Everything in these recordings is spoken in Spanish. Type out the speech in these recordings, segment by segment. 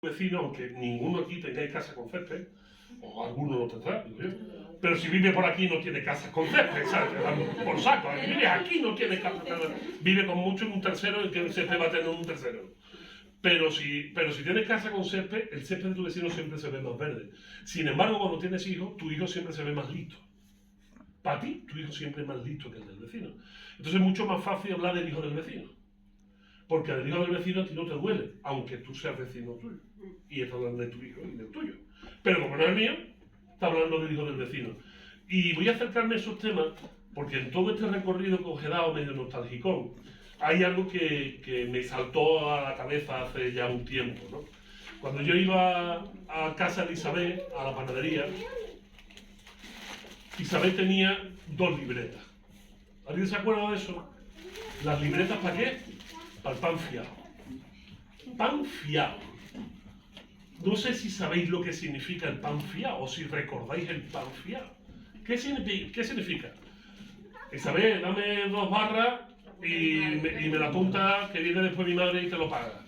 vecino, aunque ninguno aquí tengáis casa con césped, o alguno lo tendrá, digo yo, pero si vive por aquí no tiene casa con césped, ¿sabes? Por saco, si vive aquí no tiene casa, vive con mucho en un tercero y que el césped va a tener un tercero. Pero si tienes casa con césped, el césped de tu vecino siempre se ve más verde. Sin embargo, cuando tienes hijos, tu hijo siempre se ve más listo. Para ti, tu hijo siempre es más listo que el del vecino. Entonces es mucho más fácil hablar del hijo del vecino. Porque el hijo del vecino a ti no te duele, aunque tú seas vecino tuyo. Y está hablando de tu hijo y del tuyo. Pero como no es mío, está hablando del hijo del vecino. Y voy a acercarme a esos temas porque en todo este recorrido que os he dado medio nostálgico, hay algo que me saltó a la cabeza hace ya un tiempo, ¿no? Cuando yo iba a casa de Isabel, a la panadería, Isabel tenía 2 libretas. ¿Alguien se acuerda de eso? ¿Las libretas para qué? Para el pan fiado. Pan fiado. No sé si sabéis lo que significa el pan fiado o si recordáis el pan fiado. ¿Qué significa? Isabel, dame 2 barras y me la apunta que viene después mi madre y te lo paga.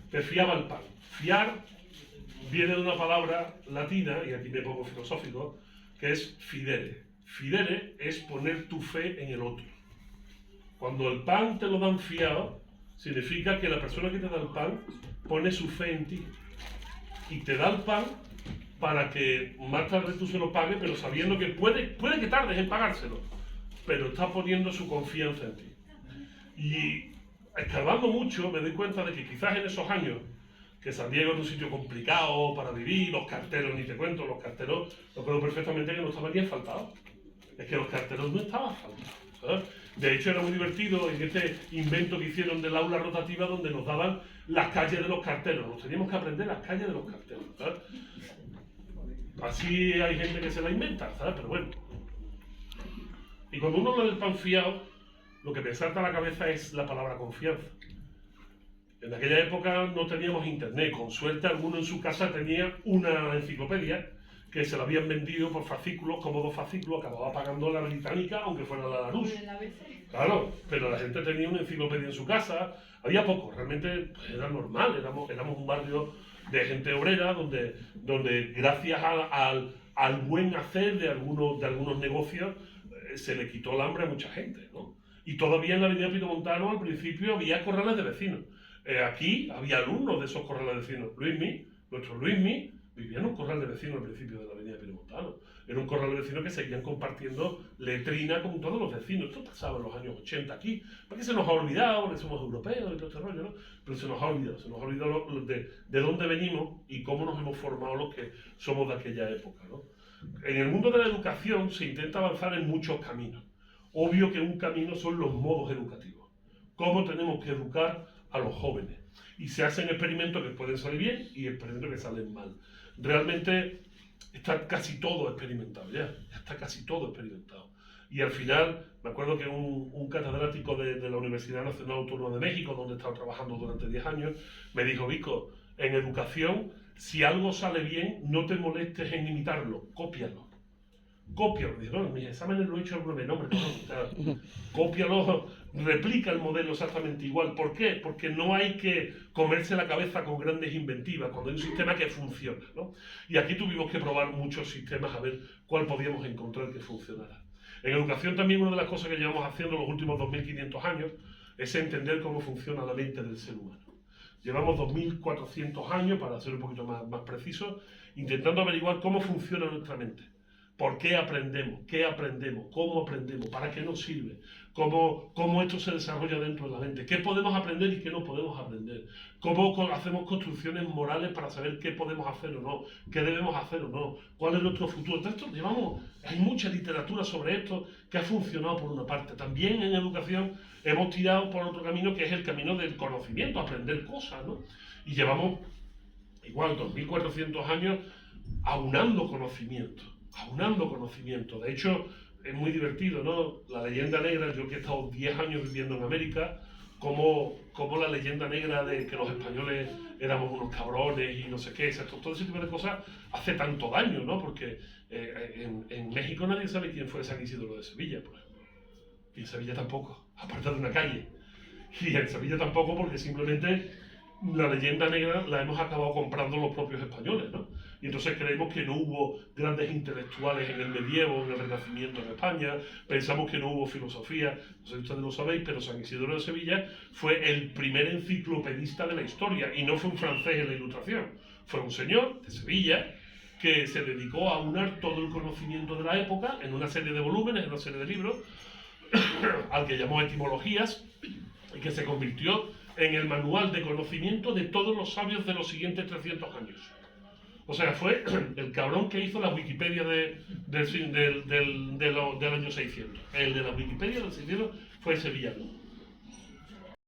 Te fiaba el pan. Fiar viene de una palabra latina, y aquí me pongo filosófico, que es fidere. Fidere es poner tu fe en el otro. Cuando el pan te lo dan fiado, significa que la persona que te da el pan pone su fe en ti. Y te da el pan para que más tarde tú se lo pagues, pero sabiendo que puede que tardes en pagárselo, pero está poniendo su confianza en ti. Y escarbando mucho me doy cuenta de que quizás en esos años, que San Diego es un sitio complicado para vivir, los carteros, ni te cuento, los carteros, lo creo perfectamente que no estaban ni asfaltados. Es que los carteros no estaban asfaltados, ¿sabes? De hecho, era muy divertido en este invento que hicieron del aula rotativa donde nos daban las calles de los carteros. Nos teníamos que aprender las calles de los carteros, ¿sabes? Así hay gente que se la inventa, ¿sabes? Pero bueno. Y cuando uno habla del pan fiado, lo que me salta a la cabeza es la palabra confianza. En aquella época no teníamos internet. Con suerte alguno en su casa tenía una enciclopedia que se la habían vendido por fascículos, como 2 fascículos, acababa pagando la británica, aunque fuera la Larousse. Claro, pero la gente tenía una enciclopedia en su casa, había poco, realmente pues, era normal, éramos un barrio de gente obrera, donde gracias al buen hacer de algunos negocios, se le quitó el hambre a mucha gente, ¿no? Y todavía en la avenida Pinomontano al principio había corrales de vecinos. Aquí había alumnos de esos corrales de vecinos. Nuestro Luismi, vivía en un corral de vecinos al principio de la avenida Pinomontano. Era un corral de vecinos que seguían compartiendo letrina con todos los vecinos. Esto pasaba en los años 80 aquí. Porque se nos ha olvidado, porque somos europeos y todo este rollo, ¿no? Pero se nos ha olvidado de dónde venimos y cómo nos hemos formado los que somos de aquella época, ¿no? En el mundo de la educación se intenta avanzar en muchos caminos. Obvio que un camino son los modos educativos. Cómo tenemos que educar a los jóvenes. Y se hacen experimentos que pueden salir bien y experimentos que salen mal. Realmente está casi todo experimentado, ya está casi todo experimentado. Y al final, me acuerdo que un catedrático de la Universidad Nacional Autónoma de México, donde he estado trabajando durante 10 años, me dijo: Vico, en educación, si algo sale bien, no te molestes en imitarlo, cópialo. Cópialo. Digo, no, en mis exámenes lo he hecho alguna vez, no, hombre, no, o sea, cópialo, replica el modelo exactamente igual. ¿Por qué? Porque no hay que comerse la cabeza con grandes inventivas, cuando hay un sistema que funciona, ¿no? Y aquí tuvimos que probar muchos sistemas a ver cuál podíamos encontrar que funcionara. En educación también una de las cosas que llevamos haciendo los últimos 2500 años es entender cómo funciona la mente del ser humano. Llevamos 2400 años, para ser un poquito más preciso, intentando averiguar cómo funciona nuestra mente. ¿Por qué aprendemos? ¿Qué aprendemos? ¿Cómo aprendemos? ¿Para qué nos sirve? ¿Cómo esto se desarrolla dentro de la mente? ¿Qué podemos aprender y qué no podemos aprender? ¿Cómo hacemos construcciones morales para saber qué podemos hacer o no? ¿Qué debemos hacer o no? ¿Cuál es nuestro futuro? Hay mucha literatura sobre esto que ha funcionado por una parte. También en educación hemos tirado por otro camino, que es el camino del conocimiento, aprender cosas, ¿no? Y llevamos igual 2400 años aunando conocimiento. De hecho, es muy divertido, ¿no? La leyenda negra, yo que he estado 10 años viviendo en América, como la leyenda negra de que los españoles éramos unos cabrones y no sé qué, todo ese tipo de cosas hace tanto daño, ¿no? Porque en México nadie sabe quién fue San Isidro de Sevilla, por ejemplo. Y en Sevilla tampoco, aparte de una calle. Y en Sevilla tampoco, porque simplemente la leyenda negra la hemos acabado comprando los propios españoles, ¿no? Y entonces creemos que no hubo grandes intelectuales en el medievo, en el Renacimiento en España, pensamos que no hubo filosofía, no sé si ustedes lo sabéis, pero San Isidoro de Sevilla fue el primer enciclopedista de la historia, y no fue un francés en la Ilustración, fue un señor de Sevilla que se dedicó a unar todo el conocimiento de la época en una serie de volúmenes, en una serie de libros, al que llamó Etimologías, y que se convirtió en el manual de conocimiento de todos los sabios de los siguientes 300 años. O sea, fue el cabrón que hizo la Wikipedia del año 600. El de la Wikipedia del 600 fue sevillano.